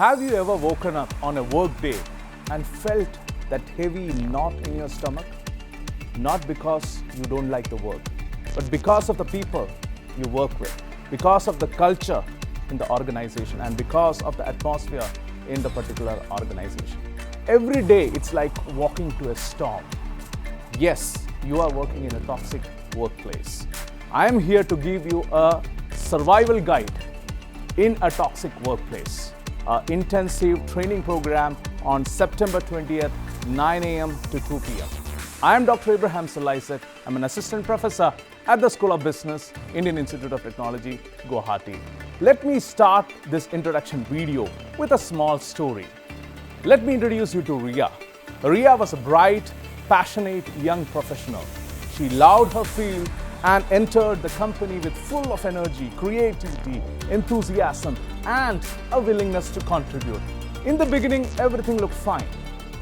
Have you ever woken up on a work day and felt that heavy knot in your stomach? Not because you don't like the work, but because of the people you work with, because of the culture in the organization, and because of the atmosphere in the particular organization. Every day it's like walking to a storm. Yes, you are working in a toxic workplace. I am here to give you a survival guide in a toxic workplace. An intensive training program on September 20th, 9 a.m. to 2 p.m. I am Dr. Abraham Sulaisat. I'm an assistant professor at the School of Business, Indian Institute of Technology, Guwahati. Let me start this introduction video with a small story. Let me introduce you to Ria. Ria was a bright, passionate young professional. She loved her field and entered the company with full of energy, creativity, enthusiasm, and a willingness to contribute. In the beginning, everything looked fine,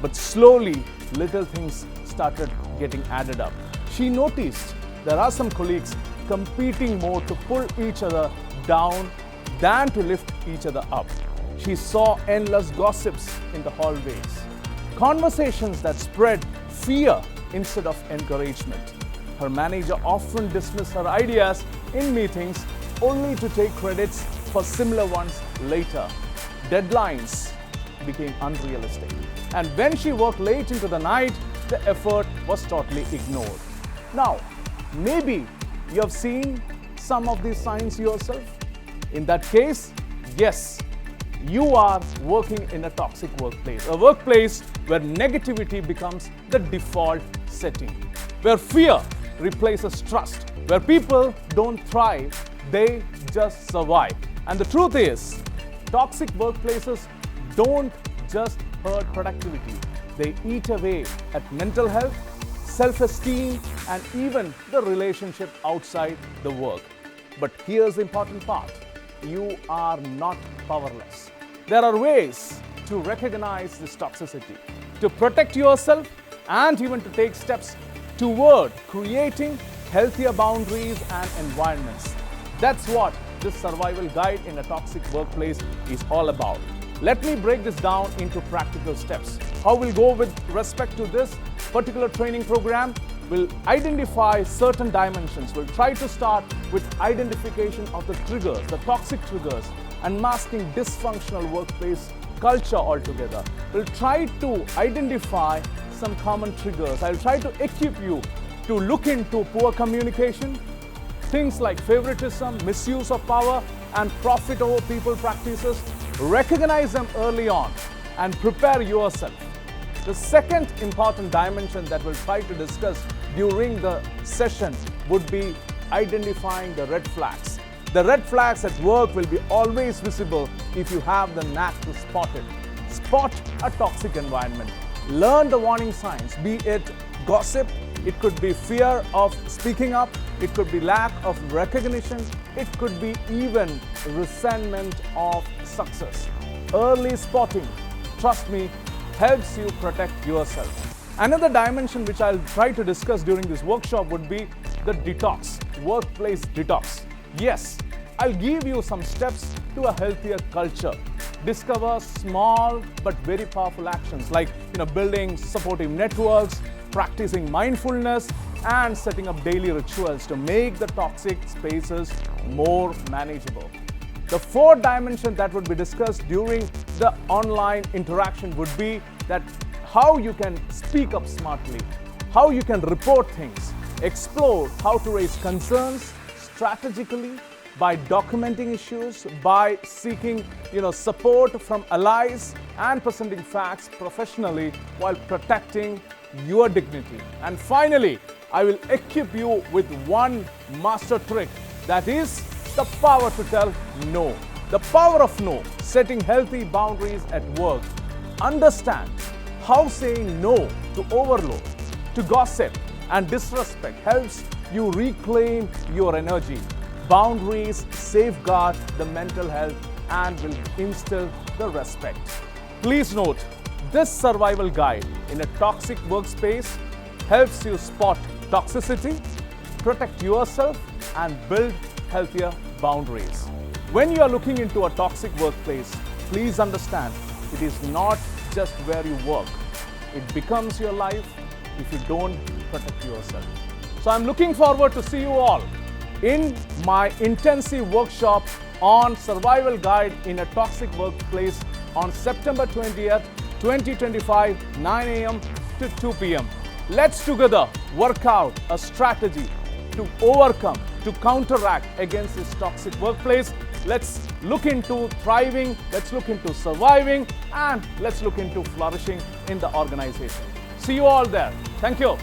but slowly, little things started getting added up. She noticed there are some colleagues competing more to pull each other down than to lift each other up. She saw endless gossips in the hallways, conversations that spread fear instead of encouragement. Her manager often dismissed her ideas in meetings only to take credits for similar ones later. Deadlines became unrealistic. And when she worked late into the night, the effort was totally ignored. Now, maybe you have seen some of these signs yourself. In that case, yes, you are working in a toxic workplace, a workplace where negativity becomes the default setting, where fear replaces trust, where people don't thrive, they just survive. And the truth is, toxic workplaces don't just hurt productivity, they eat away at mental health, self-esteem, and even the relationship outside the work. But here's the important part. You are not powerless. There are ways to recognize this toxicity, to protect yourself, and even to take steps toward creating healthier boundaries and environments. That's what this survival guide in a toxic workplace is all about. Let me break this down into practical steps. How we'll go with respect to this particular training program? We'll identify certain dimensions. We'll try to start with identification of the triggers, the toxic triggers, and masking dysfunctional workplace culture altogether. We'll try to identify some common triggers. I'll try to equip you to look into poor communication, things like favoritism, misuse of power, and profit over people practices. Recognize them early on and prepare yourself. The second important dimension that we'll try to discuss during the session would be identifying the red flags. The red flags at work will be always visible if you have the knack to spot it. Spot a toxic environment. Learn the warning signs, be it gossip, it could be fear of speaking up, it could be lack of recognition, it could be even resentment of success. Early spotting, trust me, helps you protect yourself. Another dimension which I'll try to discuss during this workshop would be the detox, workplace detox. Yes, I'll give you some steps to a healthier culture. Discover small but very powerful actions like building supportive networks, practicing mindfulness, and setting up daily rituals to make the toxic spaces more manageable. The fourth dimension that would be discussed during the online interaction would be that how you can speak up smartly, how you can report things, explore how to raise concerns strategically by documenting issues, by seeking support from allies, and presenting facts professionally while protecting your dignity. And finally, I will equip you with one master trick, that is the power to tell no. The power of no, setting healthy boundaries at work. Understand how saying no to overload, to gossip and disrespect helps you reclaim your energy. Boundaries safeguard the mental health and will instill the respect. Please note, this survival guide in a toxic workspace helps you spot toxicity, protect yourself, and build healthier boundaries. When you are looking into a toxic workplace, please understand, it is not just where you work. It becomes your life if you don't protect yourself. So I'm looking forward to see you all in my intensive workshop on survival guide in a toxic workplace on September 20th, 2025, 9 a.m. to 2 p.m. Let's together work out a strategy to overcome, to counteract against this toxic workplace. Let's look into thriving, let's look into surviving, and let's look into flourishing in the organization. See you all there. Thank you.